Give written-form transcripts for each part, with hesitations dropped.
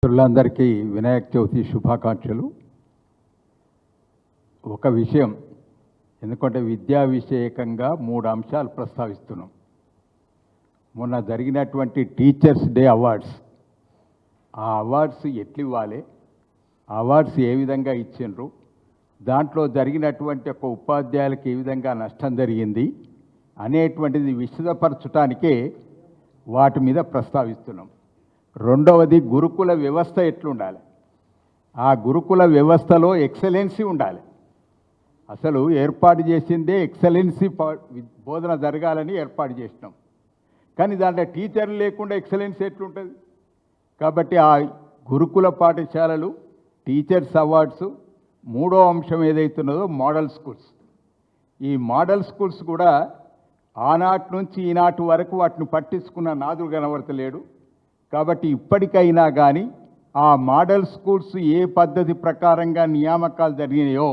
మిత్రులందరికీ వినాయక చవితి శుభాకాంక్షలు. ఒక విషయం, ఎందుకంటే విద్యా విషయకంగా 3 అంశాలు ప్రస్తావిస్తున్నాం. మొన్న జరిగినటువంటి టీచర్స్ డే అవార్డ్స్, ఆ అవార్డ్స్ ఎట్లు ఇవ్వాలి, ఆ అవార్డ్స్ ఏ విధంగా ఇచ్చిండ్రు, దాంట్లో జరిగినటువంటి ఒక ఉపాధ్యాయులకు ఏ విధంగా నష్టం జరిగింది అనేటువంటిది విశదపరచడానికే వాటి మీద ప్రస్తావిస్తున్నాం. రెండవది, గురుకుల వ్యవస్థ ఎట్లుండాలి, ఆ గురుకుల వ్యవస్థలో ఎక్సలెన్సీ ఉండాలి. అసలు ఏర్పాటు చేసిందే ఎక్సలెన్సీ బోధన జరగాలని ఏర్పాటు చేసినాం. కానీ దాంట్లో టీచర్లు లేకుండా ఎక్సలెన్సీ ఎట్లుంటుంది? కాబట్టి ఆ గురుకుల పాఠశాలలు, టీచర్స్ అవార్డ్స్, మూడో అంశం ఏదైతున్నదో మోడల్ స్కూల్స్. ఈ మోడల్ స్కూల్స్ కూడా ఆనాటి నుంచి ఈనాటి వరకు వాటిని పట్టించుకున్న నాదుడు కనబడతలేడు. కాబట్టి ఇప్పటికైనా కానీ ఆ మోడల్ స్కూల్స్ ఏ పద్ధతి ప్రకారంగా నియామకాలు జరిగినాయో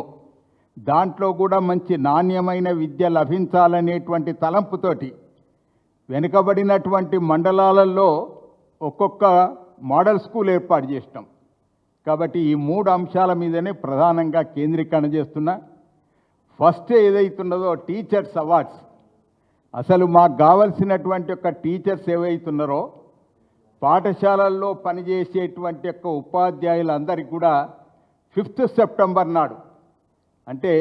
దాంట్లో కూడా మంచి నాణ్యమైన విద్య లభించాలనేటువంటి తలంపుతోటి వెనుకబడినటువంటి మండలాలలో ఒక్కొక్క మోడల్ స్కూల్ ఏర్పాటు చేసినాం. కాబట్టి ఈ 3 అంశాల మీదనే ప్రధానంగా కేంద్రీకరణ చేస్తున్నా. ఫస్ట్ ఏదైతున్నదో టీచర్స్ అవార్డ్స్. అసలు మాకు కావలసినటువంటి ఒక టీచర్స్ ఏవైతున్నారో పాఠశాలల్లో పనిచేసేటువంటి యొక్క ఉపాధ్యాయులందరికీ కూడా 5th సెప్టెంబర్ నాడు, అంటే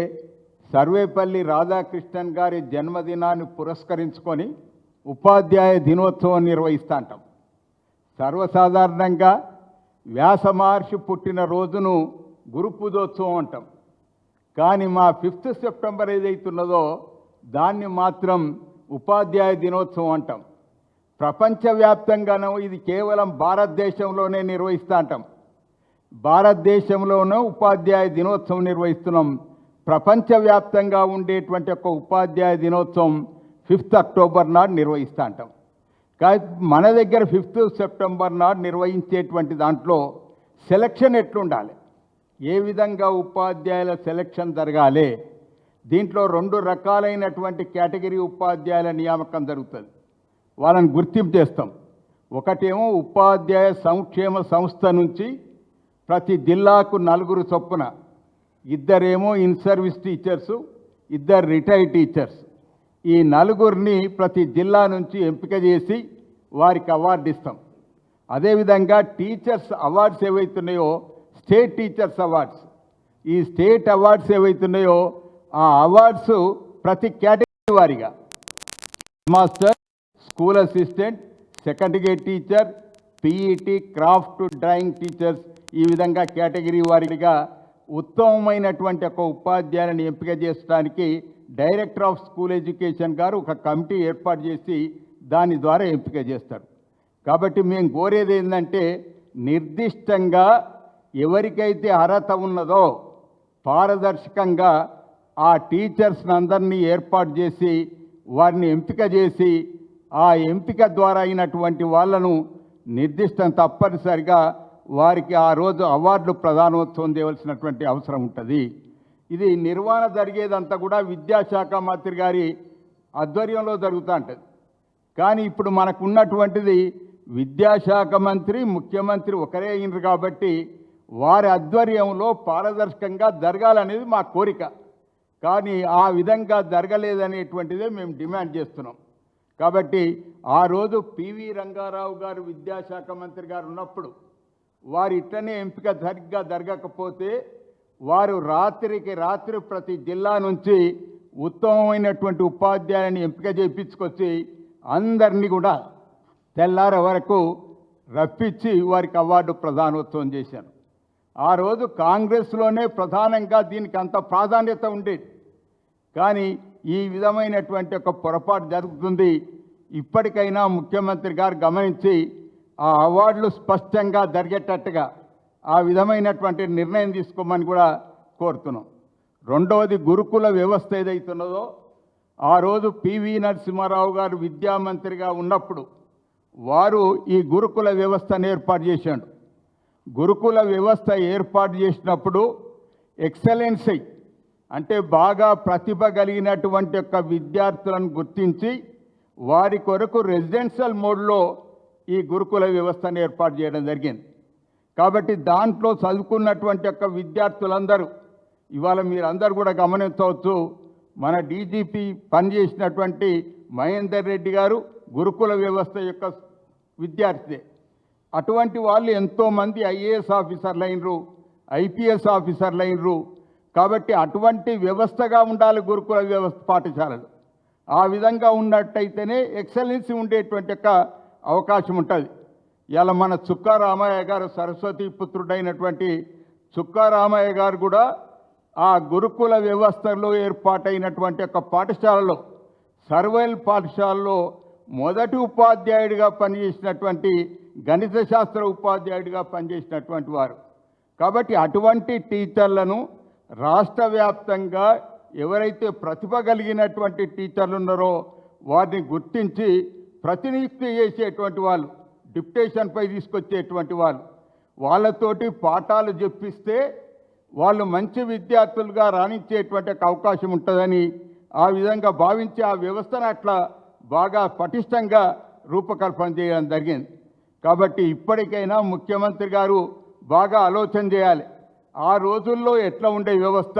సర్వేపల్లి రాధాకృష్ణన్ గారి జన్మదినాన్ని పురస్కరించుకొని ఉపాధ్యాయ దినోత్సవం నిర్వహిస్తాంటాం. సర్వసాధారణంగా వ్యాస మహర్షి పుట్టిన రోజును గురు పూజోత్సవం అంటాం. కానీ మా 5th సెప్టెంబర్ ఏదైతున్నదో దాన్ని మాత్రం ఉపాధ్యాయ దినోత్సవం అంటాం. ప్రపంచవ్యాప్తంగానూ ఇది కేవలం భారతదేశంలోనే నిర్వహిస్తూ అంటాం. భారతదేశంలోనూ ఉపాధ్యాయ దినోత్సవం నిర్వహిస్తున్నాం. ప్రపంచవ్యాప్తంగా ఉండేటువంటి ఒక ఉపాధ్యాయ దినోత్సవం 5th అక్టోబర్ నాడు నిర్వహిస్తూ అంటాం. కానీ మన దగ్గర 5th సెప్టెంబర్ నాడు నిర్వహించేటువంటి దాంట్లో సెలక్షన్ ఎట్లుండాలి, ఏ విధంగా ఉపాధ్యాయుల సెలక్షన్ జరగాలి, దీంట్లో 2 రకాలైనటువంటి కేటగిరీ ఉపాధ్యాయుల నియామకం జరుగుతుంది. వాళ్ళని గుర్తింపు చేస్తాం. ఒకటేమో ఉపాధ్యాయ సంక్షేమ సంస్థ నుంచి ప్రతి జిల్లాకు 4 చొప్పున, 2 in service teachers, 2 retired teachers. ఈ 4 ప్రతి జిల్లా నుంచి ఎంపిక చేసి వారికి అవార్డు ఇస్తాం. అదేవిధంగా టీచర్స్ అవార్డ్స్ ఏవైతున్నాయో స్టేట్ టీచర్స్ అవార్డ్స్, ఈ స్టేట్ అవార్డ్స్ ఏవైతున్నాయో ఆ అవార్డ్స్ ప్రతి కేటగిరీ వారిగా master, school assistant, second grade teacher, PET, craft, drawing teachers, ఈ విధంగా కేటగిరీ వారిగా ఉత్తమమైనటువంటి ఒక ఉపాధ్యాయులను ఎంపిక చేయడానికి డైరెక్టర్ ఆఫ్ స్కూల్ ఎడ్యుకేషన్ గారు ఒక కమిటీ ఏర్పాటు చేసి దాని ద్వారా ఎంపిక చేస్తారు. కాబట్టి మేము కోరేది ఏంటంటే నిర్దిష్టంగా ఎవరికైతే అర్హత ఉన్నదో పారదర్శకంగా ఆ టీచర్స్ని అందరినీ ఏర్పాటు చేసి వారిని ఎంపిక చేసి ఆ ఎంపిక ద్వారా అయినటువంటి వాళ్ళను నిర్దిష్టం తప్పనిసరిగా వారికి ఆ రోజు అవార్డులు ప్రదానోత్సవం చేయవలసినటువంటి అవసరం ఉంటుంది. ఇది నిర్వహణ జరిగేదంతా కూడా విద్యాశాఖ మంత్రి గారి ఆధ్వర్యంలో జరుగుతూ ఉంటుంది. కానీ ఇప్పుడు మనకు ఉన్నటువంటిది విద్యాశాఖ మంత్రి, ముఖ్యమంత్రి ఒకరే అయినరు కాబట్టి వారి ఆధ్వర్యంలో పారదర్శకంగా జరగాలనేది మా కోరిక. కానీ ఆ విధంగా జరగలేదనేటువంటిదే మేము డిమాండ్ చేస్తున్నాం. కాబట్టి ఆ రోజు పివి రంగారావు గారు విద్యాశాఖ మంత్రి గారు ఉన్నప్పుడు వారు ఇట్లనే ఎంపిక సరిగ్గా జరగకపోతే వారు రాత్రికి రాత్రి ప్రతి జిల్లా నుంచి ఉత్తమమైనటువంటి ఉపాధ్యాయుని ఎంపిక చేయించుకొచ్చి అందరినీ కూడా తెల్లార వరకు రప్పించి వారికి అవార్డు ప్రదానోత్సవం చేశారు. ఆ రోజు కాంగ్రెస్లోనే ప్రధానంగా దీనికి అంత ప్రాధాన్యత ఉండేది. కానీ ఈ విధమైనటువంటి ఒక పొరపాటు జరుగుతుంది. ఇప్పటికైనా ముఖ్యమంత్రి గారు గమనించి ఆ అవార్డులు స్పష్టంగా జరిగేటట్టుగా ఆ విధమైనటువంటి నిర్ణయం తీసుకోమని కూడా కోరుతున్నాం. రెండవది, గురుకుల వ్యవస్థ ఏదైతున్నదో ఆ రోజు పివి నరసింహారావు గారు విద్యామంత్రిగా ఉన్నప్పుడు వారు ఈ గురుకుల వ్యవస్థను ఏర్పాటు చేశాడు. గురుకుల వ్యవస్థ ఏర్పాటు చేసినప్పుడు ఎక్సలెన్సీ అంటే బాగా ప్రతిభ కలిగినటువంటి యొక్క విద్యార్థులను గుర్తించి వారి కొరకు రెసిడెన్షియల్ మోడ్లో ఈ గురుకుల వ్యవస్థను ఏర్పాటు చేయడం జరిగింది. కాబట్టి దాంట్లో చదువుకున్నటువంటి యొక్క విద్యార్థులందరూ ఇవాళ మీరందరూ కూడా గమనించవచ్చు. మన డీజీపీ పనిచేసినటువంటి మహేందర్ రెడ్డి గారు గురుకుల వ్యవస్థ యొక్క విద్యార్థి. అటువంటి వాళ్ళు ఎంతోమంది ఐఏఎస్ ఆఫీసర్లు అయినరు, ఐపీఎస్ ఆఫీసర్లు అయినరు. కాబట్టి అటువంటి వ్యవస్థగా ఉండాలి గురుకుల వ్యవస్థ పాఠశాలలు. ఆ విధంగా ఉన్నట్టయితేనే ఎక్సలెన్సీ ఉండేటువంటి యొక్క అవకాశం ఉంటుంది. ఇలా మన చుక్కా రామయ్య గారు సరస్వతి పుత్రుడైనటువంటి చుక్కా రామయ్య గారు కూడా ఆ గురుకుల వ్యవస్థలో ఏర్పాటైనటువంటి యొక్క పాఠశాలలో సర్వేల్ పాఠశాలలో మొదటి ఉపాధ్యాయుడిగా పనిచేసినటువంటి గణిత శాస్త్ర ఉపాధ్యాయుడిగా పనిచేసినటువంటి వారు. కాబట్టి అటువంటి టీచర్లను రాష్ట్ర వ్యాప్తంగా ఎవరైతే ప్రతిభ కలిగినటువంటి టీచర్లు ఉన్నారో వారిని గుర్తించి ప్రతినియుక్తి చేసేటువంటి వాళ్ళు, డిప్యుటేషన్పై తీసుకొచ్చేటువంటి వాళ్ళు, వాళ్ళతోటి పాఠాలు చెప్పిస్తే వాళ్ళు మంచి విద్యార్థులుగా రాణించేటువంటి అవకాశం ఉంటుందని ఆ విధంగా భావించి ఆ వ్యవస్థను అట్లా బాగా పటిష్టంగా రూపకల్పన చేయడం జరిగింది. కాబట్టి ఇప్పటికైనా ముఖ్యమంత్రి గారు బాగా ఆలోచన చేయాలి. ఆ రోజుల్లో ఎట్లా ఉండే వ్యవస్థ,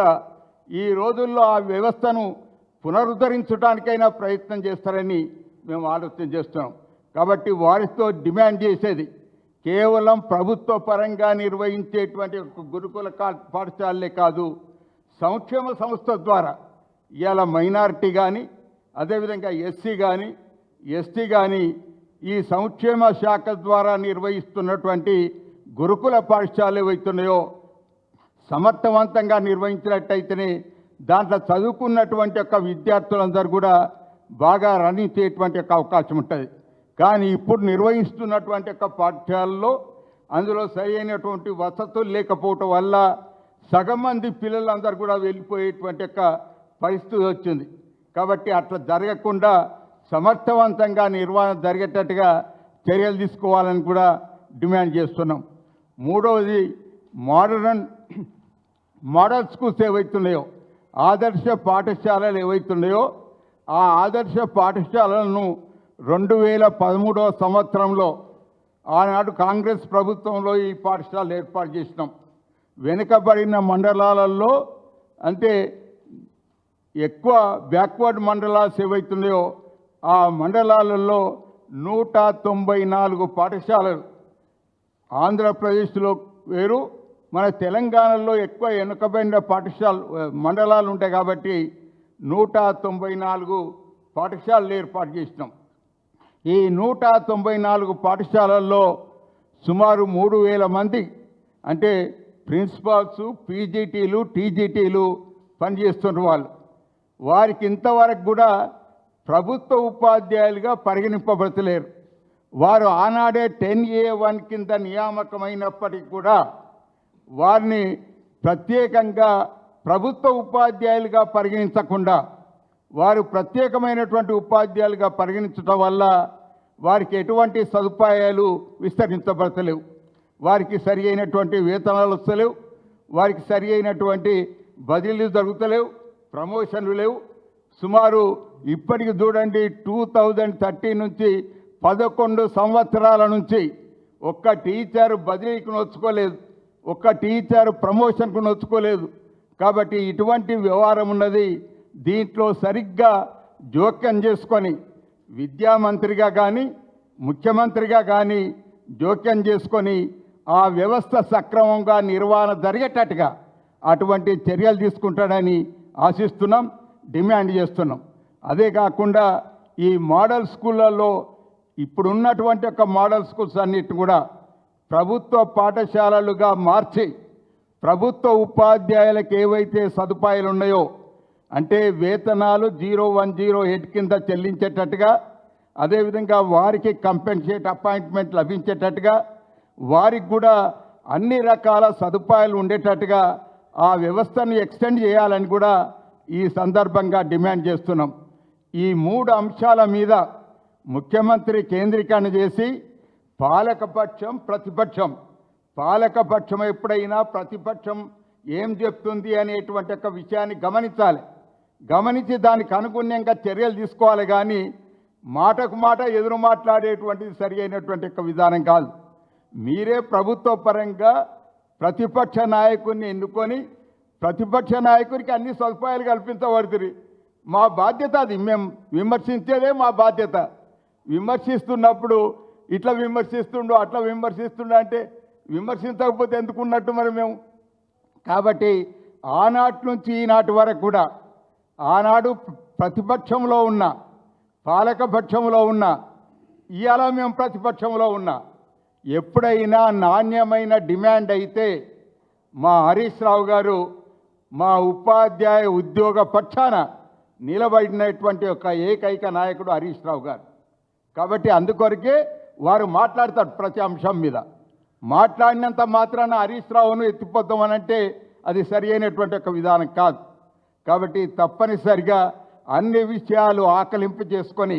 ఈ రోజుల్లో ఆ వ్యవస్థను పునరుద్ధరించడానికైనా ప్రయత్నం చేస్తారని మేము ఆలోచన చేస్తున్నాం. కాబట్టి వారితో డిమాండ్ చేసేది కేవలం ప్రభుత్వ పరంగా నిర్వహించేటువంటి గురుకుల పాఠశాలలే కాదు, సంక్షేమ సంస్థ ద్వారా ఇవాళ మైనారిటీ కానీ అదేవిధంగా ఎస్సీ కానీ ఎస్టీ కానీ ఈ సంక్షేమ శాఖ ద్వారా నిర్వహిస్తున్నటువంటి గురుకుల పాఠశాలలు ఏవైతున్నాయో సమర్థవంతంగా నిర్వహించినట్టయితేనే దాంట్లో చదువుకున్నటువంటి యొక్క విద్యార్థులందరూ కూడా బాగా రాణించేటువంటి యొక్క అవకాశం ఉంటుంది. కానీ ఇప్పుడు నిర్వహిస్తున్నటువంటి యొక్క పాఠశాలలో అందులో సరైనటువంటి వసతులు లేకపోవటం వల్ల సగం మంది పిల్లలందరూ కూడా వెళ్ళిపోయేటువంటి యొక్క పరిస్థితి వచ్చింది. కాబట్టి అట్లా జరగకుండా సమర్థవంతంగా నిర్వహణ జరిగేటట్టుగా చర్యలు తీసుకోవాలని కూడా డిమాండ్ చేస్తున్నాం. మూడవది మోడల్ స్కూల్స్ ఏవైతున్నాయో, ఆదర్శ పాఠశాలలు ఏవైతున్నాయో ఆ ఆదర్శ పాఠశాలలను 2013వ సంవత్సరంలో ఆనాడు కాంగ్రెస్ ప్రభుత్వంలో ఈ పాఠశాలలు ఏర్పాటు చేసినాం. వెనుకబడిన మండలాలలో అంటే ఎక్కువ బ్యాక్వర్డ్ మండలాలు ఏవైతున్నాయో ఆ మండలాలలో 194 పాఠశాలలు ఆంధ్రప్రదేశ్లో వేరు, మన తెలంగాణలో ఎక్కువ వెనుకబడిన మండలాలు ఉంటాయి కాబట్టి 194 పాఠశాలలు ఏర్పాటు చేసినాం. ఈ 194 పాఠశాలల్లో సుమారు 3000 మంది అంటే ప్రిన్సిపాల్స్, పీజీటీలు, టీజీటీలు పనిచేస్తున్న వాళ్ళు. వారికి ఇంతవరకు కూడా ప్రభుత్వ ఉపాధ్యాయులుగా పరిగణింపబడతలేరు. వారు ఆనాడే 10A1 కింద నియామకమైనప్పటికీ కూడా వారిని ప్రత్యేకంగా ప్రభుత్వ ఉపాధ్యాయులుగా పరిగణించకుండా వారు ప్రత్యేకమైనటువంటి ఉపాధ్యాయులుగా పరిగణించడం వల్ల వారికి ఎటువంటి సదుపాయాలు విస్తరించబడతలేవు. వారికి సరి అయినటువంటి వేతనాలు వస్తలేవు, వారికి సరి అయినటువంటి బదిలీలు జరుగుతలేవు, ప్రమోషన్లు లేవు. సుమారు ఇప్పటికి చూడండి 2013 నుంచి 11 సంవత్సరాల నుంచి ఒక్క టీచర్ బదిలీకి నోచుకోలేదు, ఒక్క టీచర్ ప్రమోషన్కు నోచుకోలేదు. కాబట్టి ఇటువంటి వ్యవహారం ఉన్నది. దీంట్లో సరిగ్గా జోక్యం చేసుకొని విద్యామంత్రిగా కానీ ముఖ్యమంత్రిగా కానీ జోక్యం చేసుకొని ఆ వ్యవస్థ సక్రమంగా నిర్వహణ జరిగేటట్టుగా అటువంటి చర్యలు తీసుకుంటాడని ఆశిస్తున్నాం, డిమాండ్ చేస్తున్నాం. అదే కాకుండా ఈ మోడల్ స్కూళ్ళల్లో ఇప్పుడున్నటువంటి ఒక మోడల్ స్కూల్స్ అన్నిటి కూడా ప్రభుత్వ పాఠశాలలుగా మార్చి ప్రభుత్వ ఉపాధ్యాయులకు ఏవైతే సదుపాయాలు ఉన్నాయో అంటే వేతనాలు 0108 కింద చెల్లించేటట్టుగా, అదేవిధంగా వారికి కంపెన్సేట్ అపాయింట్మెంట్ లభించేటట్టుగా, వారికి కూడా అన్ని రకాల సదుపాయాలు ఉండేటట్టుగా ఆ వ్యవస్థను ఎక్స్టెండ్ చేయాలని కూడా ఈ సందర్భంగా డిమాండ్ చేస్తున్నాం. ఈ 3 అంశాల మీద ముఖ్యమంత్రి కేంద్రీకరణ చేసి పాలకపక్షం ప్రతిపక్షం, పాలకపక్షం ఎప్పుడైనా ప్రతిపక్షం ఏం చెప్తుంది అనేటువంటి ఒక విషయాన్ని గమనించాలి. గమనించి దానికి అనుగుణ్యంగా చర్యలు తీసుకోవాలి. కానీ మాటకు మాట ఎదురు మాట్లాడేటువంటిది సరి అయినటువంటి ఒక విధానం కాదు. మీరే ప్రభుత్వ పరంగా ప్రతిపక్ష నాయకుడిని ఎన్నుకొని ప్రతిపక్ష నాయకుడికి అన్ని సదుపాయాలు కల్పించబడుతుంది. మా బాధ్యత అది. మేము విమర్శించేదే మా బాధ్యత. విమర్శిస్తున్నప్పుడు ఇట్లా విమర్శిస్తుండు అట్లా విమర్శిస్తుండు అంటే విమర్శించకపోతే ఎందుకున్నట్టు మరి మేము. కాబట్టి ఆనాటి నుంచి ఈనాటి వరకు కూడా ఆనాడు ప్రతిపక్షంలో ఉన్న పాలకపక్షంలో ఉన్న ఇవాళ మేము ప్రతిపక్షంలో ఉన్నా ఎప్పుడైనా నాణ్యమైన డిమాండ్ అయితే మా హరీష్ రావు గారు మా ఉపాధ్యాయ ఉద్యోగ పక్షాన నిలబడినటువంటి ఒక ఏకైక నాయకుడు హరీష్ రావు గారు. కాబట్టి అందుకొరకే వారు మాట్లాడతారు ప్రతి అంశం మీద. మాట్లాడినంత మాత్రాన హరీష్ రావును ఎత్తిపోద్దామనంటే అది సరి అయినటువంటి ఒక విధానం కాదు. కాబట్టి తప్పనిసరిగా అన్ని విషయాలు ఆకలింపు చేసుకొని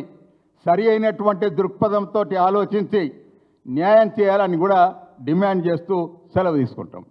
సరి అయినటువంటి దృక్పథంతో ఆలోచించి న్యాయం చేయాలని కూడా డిమాండ్ చేస్తూ సెలవు తీసుకుంటాం.